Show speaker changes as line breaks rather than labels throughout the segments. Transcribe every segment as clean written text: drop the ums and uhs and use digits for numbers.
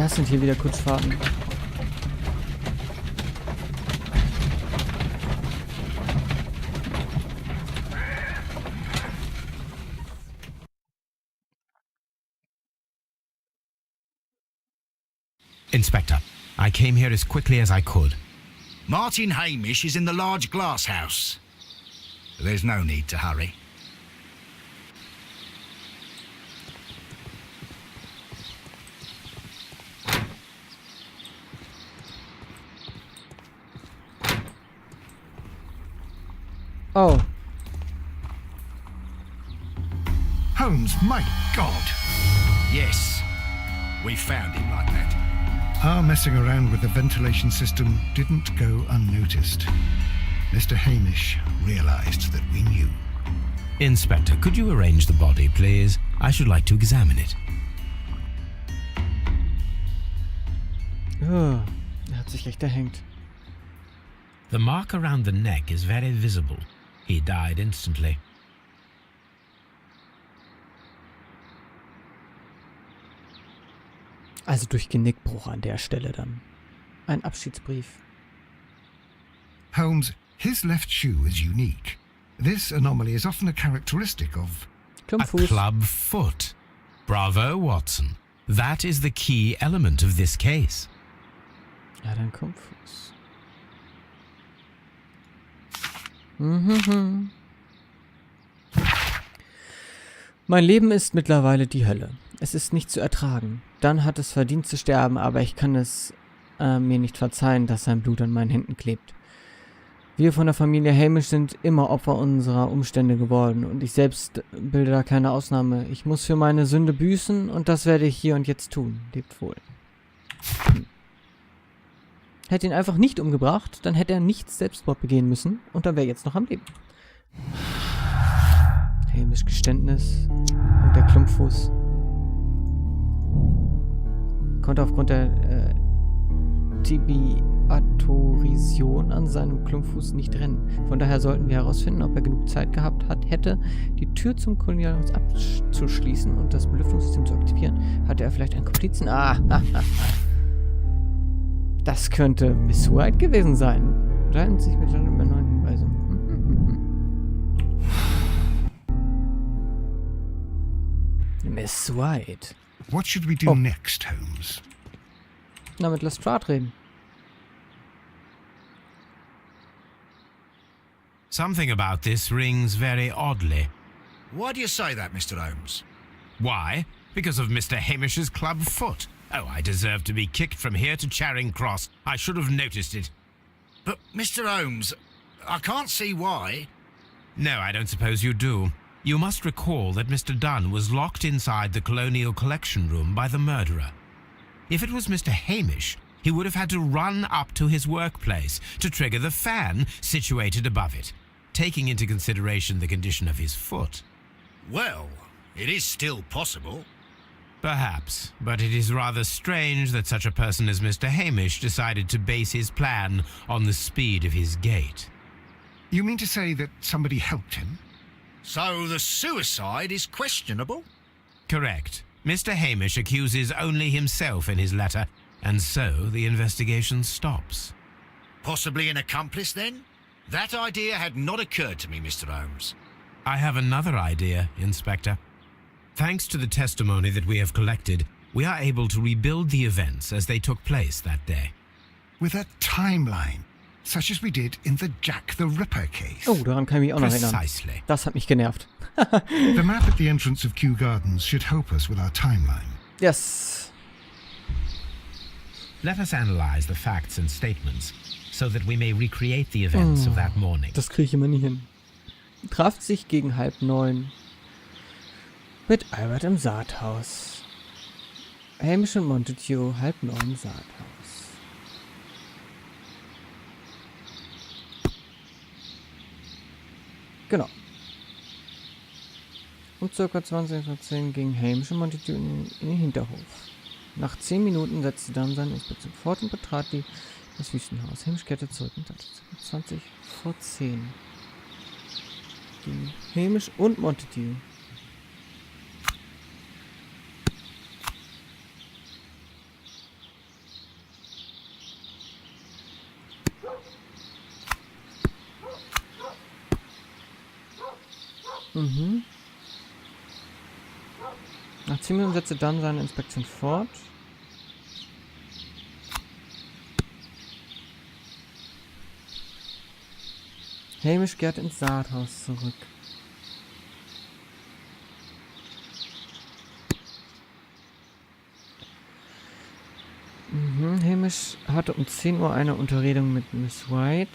Das sind hier wieder Kutschfahrten.
Inspector, I came here as quickly as I could.
Martin Hamish is in the large glass house. There's no need to hurry.
Oh.
Holmes, my God!
Yes, we found him like that.
Our messing around with the ventilation system didn't go unnoticed. Mr. Hamish realized that we knew.
Inspector, could you arrange the body, please? I should like to examine it.
Oh, hat sich echt erhängt.
The mark around the neck is very visible. He died instantly.
Also durch Genickbruch an der Stelle dann. Ein Abschiedsbrief.
Holmes, his left shoe is unique. This anomaly is often a characteristic of...
A
Klumpfuß.
club foot. Bravo, Watson. That is the key element of this case.
Ja, dann Klumpfuß. Mhm. Mein Leben ist mittlerweile die Hölle. Es ist nicht zu ertragen. Dann hat es verdient zu sterben, aber ich kann es mir nicht verzeihen, dass sein Blut an meinen Händen klebt. Wir von der Familie Hamish sind immer Opfer unserer Umstände geworden und ich selbst bilde da keine Ausnahme. Ich muss für meine Sünde büßen und das werde ich hier und jetzt tun. Lebt wohl. Hätte ihn einfach nicht umgebracht, dann hätte er nicht Selbstmord begehen müssen und dann wäre er jetzt noch am Leben. Hamish Geständnis und der Klumpfuß konnte aufgrund der Tibiatorisation an seinem Klumpfuß nicht rennen. Von daher sollten wir herausfinden, ob er genug Zeit gehabt hätte, die Tür zum Kolonialhaus abzuschließen und das Belüftungssystem zu aktivieren. Hatte er vielleicht einen Komplizen? Das könnte Miss White gewesen sein. Unterhalten sich mit über neuen Hinweisen. Miss White.
What should we do next, Holmes?
Na, mit Lestrade reden.
Something about this rings very oddly.
Why do you say that, Mr. Holmes?
Why? Because of Mr. Hamish's club foot. Oh, I deserve to be kicked from here to Charing Cross. I should have noticed it.
But, Mr. Holmes, I can't see why.
No, I don't suppose you do. You must recall that Mr. Dunn was locked inside the Colonial Collection Room by the murderer. If it was Mr. Hamish, he would have had to run up to his workplace to trigger the fan situated above it, taking into consideration the condition of his foot.
Well, it is still possible.
Perhaps, but it is rather strange that such a person as Mr. Hamish decided to base his plan on the speed of his gait.
You mean to say that somebody helped him?
So the suicide is questionable?
Correct. Mr. Hamish accuses only himself in his letter, and so the investigation stops.
Possibly an accomplice, then? That idea had not occurred to me, Mr. Holmes.
I have another idea, Inspector. Thanks to the testimony that we have collected, we are able to rebuild the events as they took place that day.
With a timeline, such as we did in the Jack the Ripper case.
Oh, daran kann ich mich auch noch erinnern.
Precisely.
Das hat mich genervt.
The map at the entrance of Kew Gardens should help us with our timeline.
Yes.
Let us analyze the facts and statements so that we may recreate the events of that morning.
Das kriege ich immer nie hin. Traf sich gegen 8:30 mit Albert im Saathaus. Hamish und Montague 8:30 im Saathaus. Genau. Um ca. 20:10 ging Hamish und Montague in den Hinterhof. Nach 10 Minuten setzte dann seine Inspektion fort und betrat das Wüstenhaus. Hamish kehrte zurück und hatte ca. 20:10. Gegen Hamish und Montague. Mhm. Nach 10 Minuten setzte Dunn seine Inspektion fort. Hamish kehrt ins Saathaus zurück. Hamish hatte um 10 Uhr eine Unterredung mit Miss White.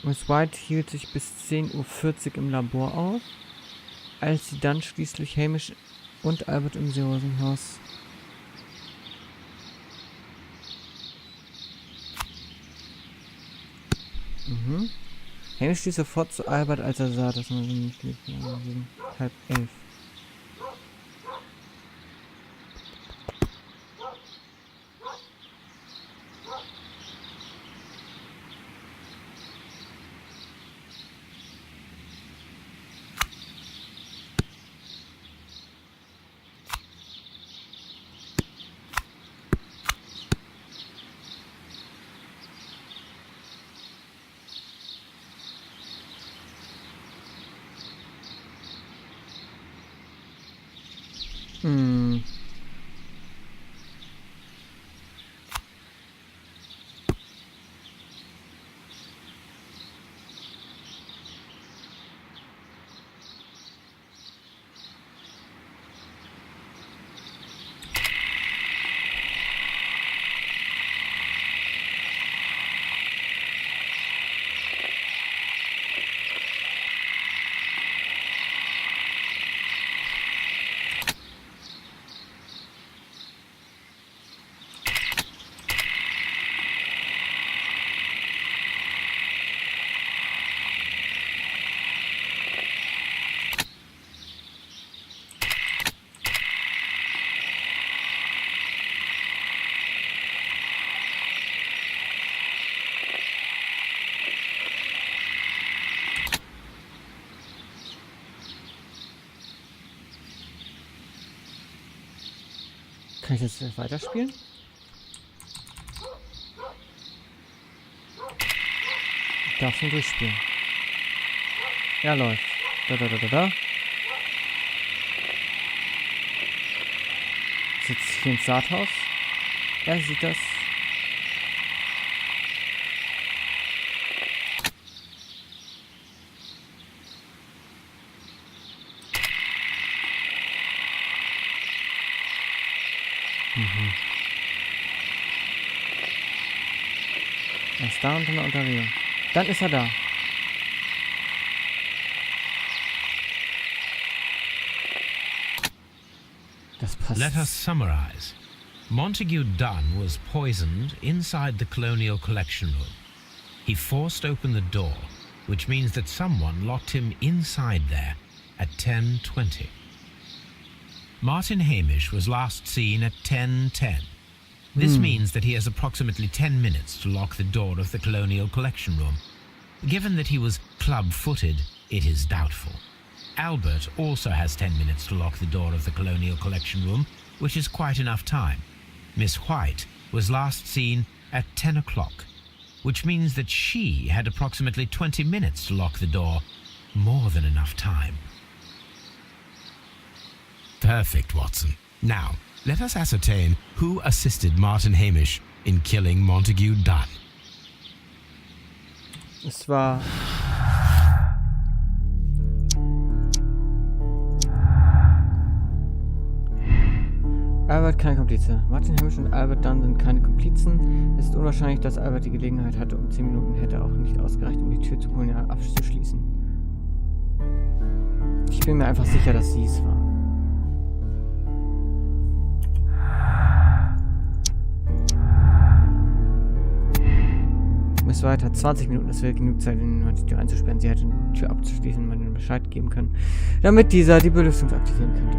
Miss White hielt sich bis 10:40 Uhr im Labor auf, als sie dann schließlich Hamish und Albert im Seerosenhaus Hamish stieß sofort zu Albert, als er sah, dass man sie nicht lief. Ja, 10:30. Kann ich jetzt weiterspielen? Ich darf nur durchspielen. Ja, läuft. Da. Sitzt hier ins Saathaus. Er sieht das. Er ist da unter einer Unterredung. Dann ist er da. Das passt.
Let us summarize. Montague Dunn was poisoned inside the Colonial Collection Room. He forced open the door, which means that someone locked him inside there at 10:20. Martin Hamish was last seen at 10:10. This means that he has approximately 10 minutes to lock the door of the Colonial Collection Room. Given that he was club-footed, it is doubtful. Albert also has 10 minutes to lock the door of the Colonial Collection Room, which is quite enough time. Miss White was last seen at 10 o'clock, which means that she had approximately 20 minutes to lock the door. More than enough time. Perfect, Watson. Now, let us ascertain who assisted Martin Hamish in killing Montague Dunn.
Es war... Albert kein Komplize. Martin Hamish und Albert Dunn sind keine Komplizen. Es ist unwahrscheinlich, dass Albert die Gelegenheit hatte. Um 10 Minuten hätte auch nicht ausgereicht, um die Tür zu Colonial abzuschließen. Ich bin mir einfach sicher, dass sie es war. Miss White hat 20 Minuten, das wäre genug Zeit, in die Tür einzusperren. Sie hätte die Tür abzuschließen und man den Bescheid geben können, damit dieser die Belüftung aktivieren könnte.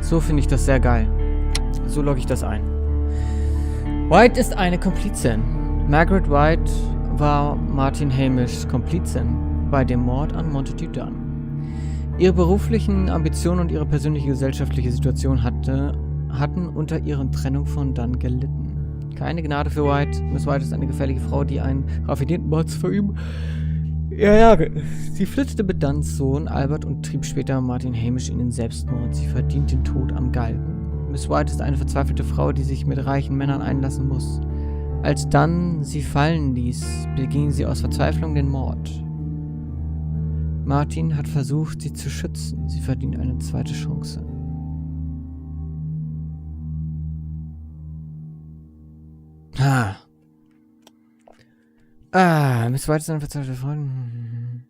So finde ich das sehr geil. So logge ich das ein. White ist eine Komplizin. Margaret White war Martin Hamishs Komplizin bei dem Mord an Montague Dunn. Ihre beruflichen Ambitionen und ihre persönliche gesellschaftliche Situation hatten unter ihrer Trennung von Dunn gelitten. Keine Gnade für White. Miss White ist eine gefährliche Frau, die einen raffinierten Mord zu verüben. Ja. Sie flirtete mit Dunns Sohn Albert und trieb später Martin Hamish in den Selbstmord. Sie verdient den Tod am Galgen. Miss White ist eine verzweifelte Frau, die sich mit reichen Männern einlassen muss. Als Dunn sie fallen ließ, beging sie aus Verzweiflung den Mord. Martin hat versucht, sie zu schützen. Sie verdient eine zweite Chance. Miss White ist eine verzweifelte Freundin.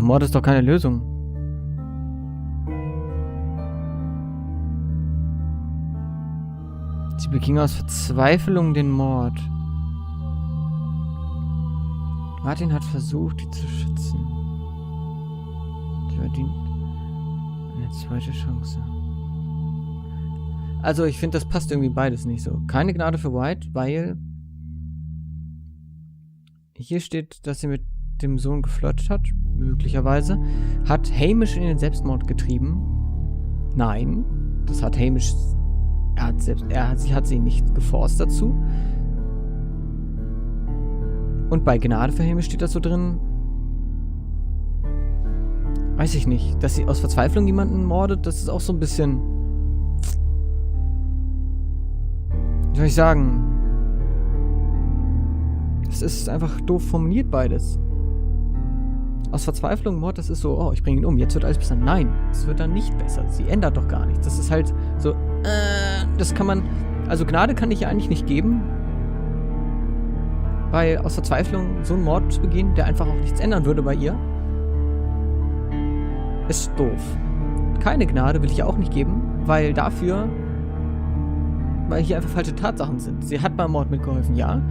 Mord ist doch keine Lösung. Sie beging aus Verzweiflung den Mord. Martin hat versucht, die zu schützen. Sie verdient eine zweite Chance. Also, ich finde, das passt irgendwie beides nicht so. Keine Gnade für White, weil hier steht, dass sie mit dem Sohn geflirtet hat, möglicherweise. Hat Hamish in den Selbstmord getrieben? Nein, das hat Hamish. Sie hat sie nicht geforst dazu. Und bei Gnade für Hamish steht das so drin. Weiß ich nicht, dass sie aus Verzweiflung jemanden mordet, das ist auch so ein bisschen. Wie soll ich sagen? Das ist einfach doof formuliert beides. Aus Verzweiflung, Mord, das ist so, oh, ich bringe ihn um, jetzt wird alles besser. Nein, es wird dann nicht besser. Sie ändert doch gar nichts. Das ist halt so, das kann man, also Gnade kann ich ja eigentlich nicht geben, weil aus Verzweiflung so einen Mord zu begehen, der einfach auch nichts ändern würde bei ihr, ist doof. Keine Gnade will ich ihr auch nicht geben, weil hier einfach falsche Tatsachen sind. Sie hat beim Mord mitgeholfen, ja.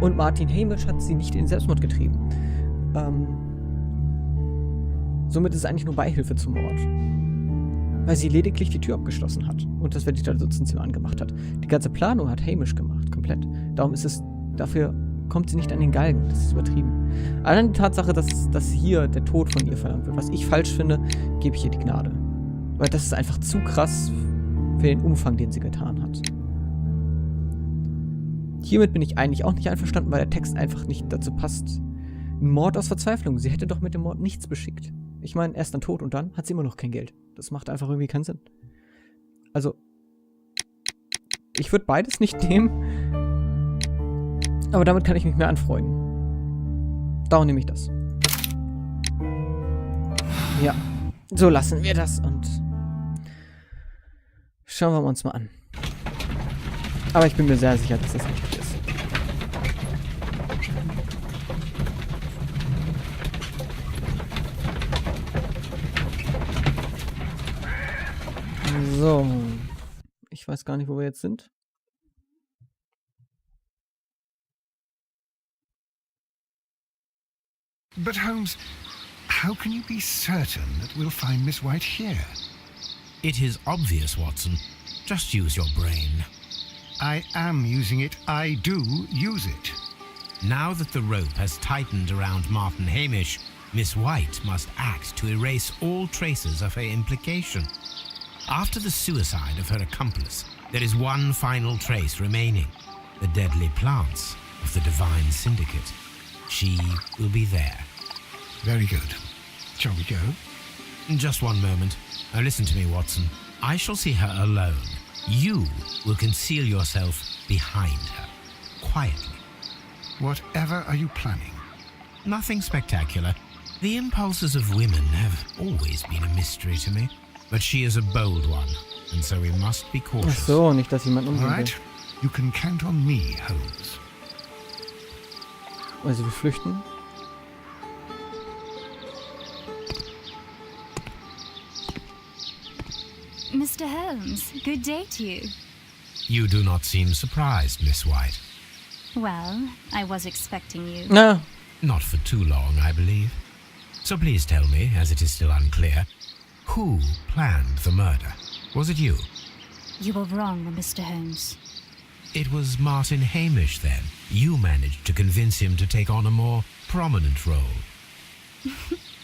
Und Martin Hamish hat sie nicht in den Selbstmord getrieben. Somit ist es eigentlich nur Beihilfe zum Mord. Weil sie lediglich die Tür abgeschlossen hat. Und das Ventilationszimmer angemacht hat. Die ganze Planung hat Hamish gemacht, komplett. Dafür kommt sie nicht an den Galgen. Das ist übertrieben. Allein die Tatsache, dass hier der Tod von ihr verlangt wird, was ich falsch finde, gebe ich ihr die Gnade. Weil das ist einfach zu krass für den Umfang, den sie getan hat. Hiermit bin ich eigentlich auch nicht einverstanden, weil der Text einfach nicht dazu passt. Ein Mord aus Verzweiflung. Sie hätte doch mit dem Mord nichts beschickt. Ich meine, er ist dann tot und dann hat sie immer noch kein Geld. Das macht einfach irgendwie keinen Sinn. Also, ich würde beides nicht nehmen. Aber damit kann ich mich mehr anfreunden. Darum nehme ich das. Ja, so lassen wir das und schauen wir uns mal an. Aber ich bin mir sehr sicher, dass das richtig ist. So. Ich weiß gar nicht, wo wir jetzt sind.
But Holmes, how can you be certain that we'll find Miss White here?
It is obvious, Watson. Just use your brain.
I am using it. I do use it.
Now that the rope has tightened around Martin Hamish, Miss White must act to erase all traces of her implication. After the suicide of her accomplice, there is one final trace remaining. The deadly plants of the Divine Syndicate. She will be there.
Very good. Shall we go?
Just one moment. Now listen to me, Watson. I shall see her alone. You will conceal yourself behind her, quietly.
Whatever are you planning?
Nothing spectacular. The impulses of women have always been a mystery to me. But she is a bold one, and so we must be cautious.
Ach so, nicht, dass jemand
All
umbringt.
right. You can count on me, Holmes.
Also wir flüchten.
Mr. Holmes, good day to you.
You do not seem surprised, Miss White.
Well, I was expecting you.
Na,
Not for too long, I believe. So please tell me, as it is still unclear, who planned the murder? Was it you?
You were wrong, Mr. Holmes.
It was Martin Hamish, then. You managed to convince him to take on a more prominent role.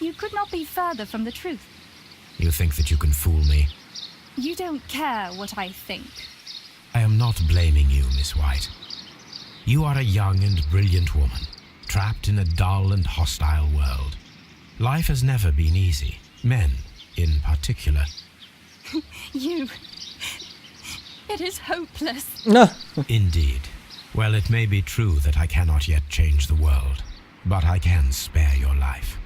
You could not be further from the truth.
You think that you can fool me?
You don't care what I think.
I am not blaming you, Miss White. You are a young and brilliant woman, trapped in a dull and hostile world. Life has never been easy, men in particular.
You... It is hopeless.
Na.
Indeed. Well, it may be true that I cannot yet change the world, but I can spare your life.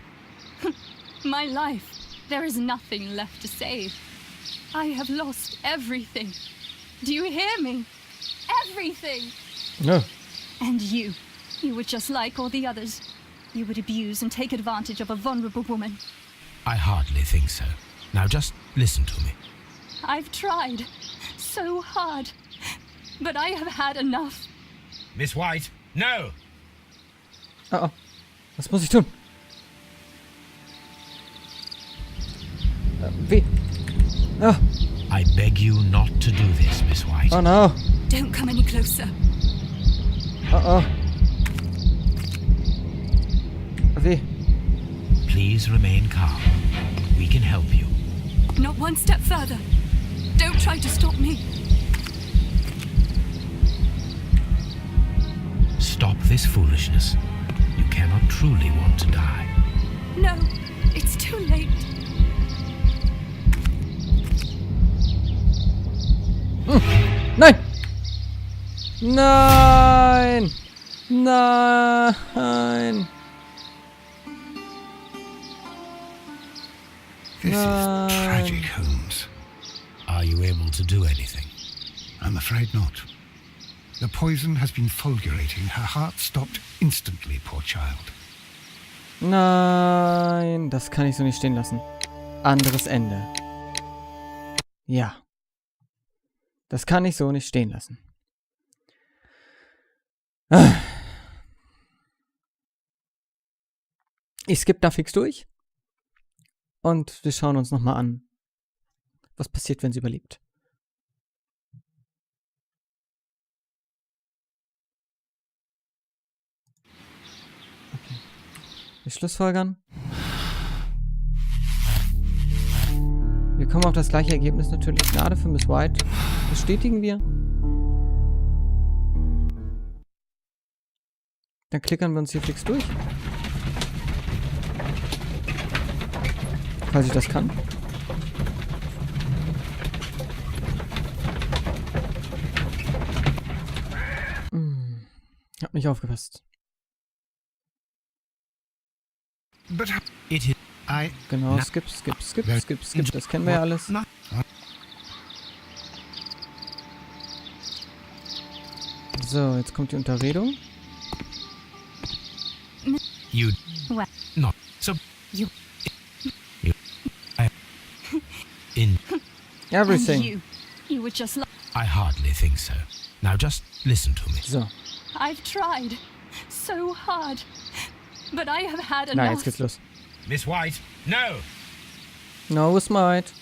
My life. There is nothing left to save. I have lost everything. Do you hear me? Everything!
Ja.
And you were just like all the others. You would abuse and take advantage of a vulnerable woman.
I hardly think so. Now just listen to me.
I've tried so hard, but I have had enough.
Miss White, no!
Oh, oh. Was muss ich tun? Wie? Oh.
I beg you not to do this, Miss White.
Oh no.
Don't come any closer.
Oh oh. Wie?
Please remain calm. We can help you.
Not one step further. Don't try to stop me.
Stop this foolishness. You cannot truly want to die.
No, it's too late.
Nein! Nein! Nein!
This is tragic, Holmes.
Are you able to do anything?
I'm afraid not. The poison has been fulgurating. Her heart stopped instantly, poor child.
Nein! Das kann ich so nicht stehen lassen. Anderes Ende. Ja. Das kann ich so nicht stehen lassen. Ich skippe da fix durch. Und wir schauen uns nochmal an, was passiert, wenn sie überlebt. Okay. Wir schlussfolgern. Wir kommen auf das gleiche Ergebnis natürlich. Gnade für Miss White. Bestätigen wir. Dann klickern wir uns hier fix durch. Falls ich das kann. Hab nicht aufgepasst.
But
It is...
Genau, skip. Das kennen wir ja alles. So, jetzt kommt die Unterredung.
You...
Well.
Not... So...
You...
In...
Everything.
And you were just like...
I hardly think so. Now just listen to me.
So.
I've tried so hard, but I have had
Na,
enough.
jetzt geht's los.
Miss White, no!
No smite.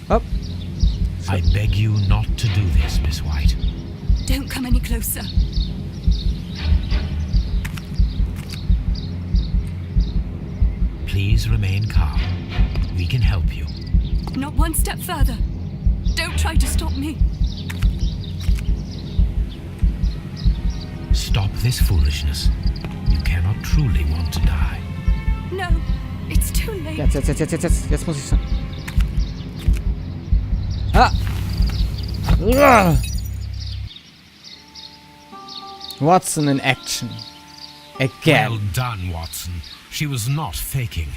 Hopp.
I beg you not to do this, Miss White.
Don't come any closer.
Please remain calm. We can help you.
Not one step further. Don't try to stop me.
Stop this foolishness. You cannot truly want to die.
No, it's too late.
Jetzt muss ich sagen. Ah! Uah! Watson in action. Again.
Well done, Watson. She was not faking.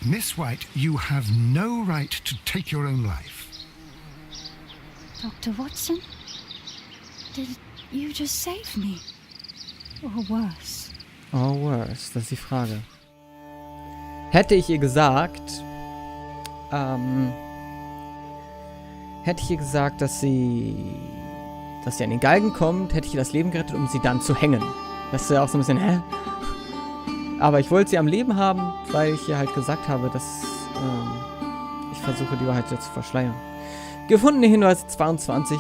Miss White, you have no right to take your own life.
Dr. Watson? Did you just save me? Or worse?
Oh, worse. Das ist die Frage. Hätte ich ihr gesagt, dass sie an den Galgen kommt, hätte ich ihr das Leben gerettet, um sie dann zu hängen. Das ist ja auch so ein bisschen, hä? Aber ich wollte sie am Leben haben, weil ich ihr halt gesagt habe, dass ich versuche, die Wahrheit jetzt zu verschleiern. Gefundene Hinweise 22.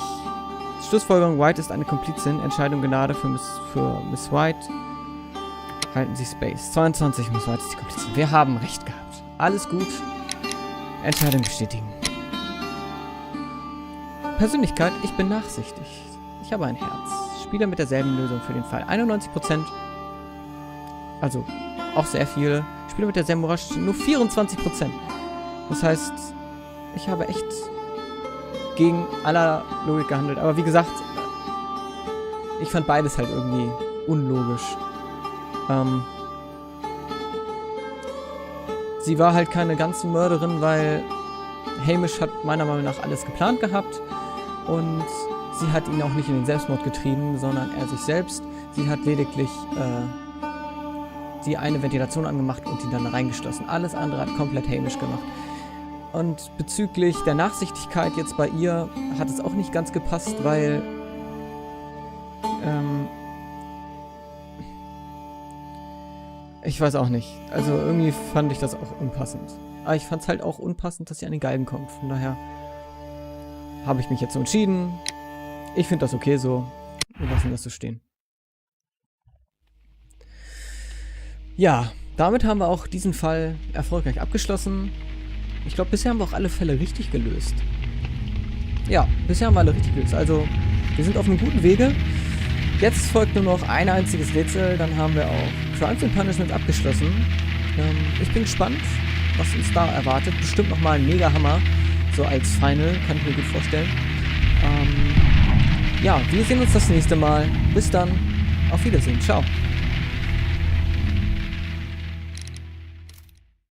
Schlussfolgerung, White ist eine Komplizin. Entscheidung Gnade für Miss White. Halten Sie Space. 22, Miss White ist die Komplizin. Wir haben recht gehabt. Alles gut. Entscheidung bestätigen. Persönlichkeit, ich bin nachsichtig. Ich habe ein Herz. Spieler mit derselben Lösung für den Fall. 91%. Also, auch sehr viele. Spieler mit derselben Morale, nur 24%. Das heißt, ich habe echt gegen aller Logik gehandelt. Aber wie gesagt, ich fand beides halt irgendwie unlogisch. Sie war halt keine ganze Mörderin, weil Hamish hat meiner Meinung nach alles geplant gehabt und sie hat ihn auch nicht in den Selbstmord getrieben, sondern er sich selbst. Sie hat lediglich die eine Ventilation angemacht und ihn dann reingeschlossen. Alles andere hat komplett Hamish gemacht. Und bezüglich der Nachsichtigkeit jetzt bei ihr hat es auch nicht ganz gepasst, weil ich weiß auch nicht. Also irgendwie fand ich das auch unpassend. Aber ich fand es halt auch unpassend, dass sie an den Galgen kommt. Von daher habe ich mich jetzt so entschieden. Ich finde das okay so. Wir lassen das so stehen. Ja, damit haben wir auch diesen Fall erfolgreich abgeschlossen. Ich glaube, bisher haben wir auch alle Fälle richtig gelöst. Ja, bisher haben wir alle richtig gelöst. Also, wir sind auf einem guten Wege. Jetzt folgt nur noch ein einziges Rätsel. Dann haben wir auch Crimes and Punishment abgeschlossen. Ich bin gespannt, was uns da erwartet. Bestimmt nochmal ein Mega-Hammer. So als Final, kann ich mir gut vorstellen. Ja, wir sehen uns das nächste Mal. Bis dann. Auf Wiedersehen. Ciao.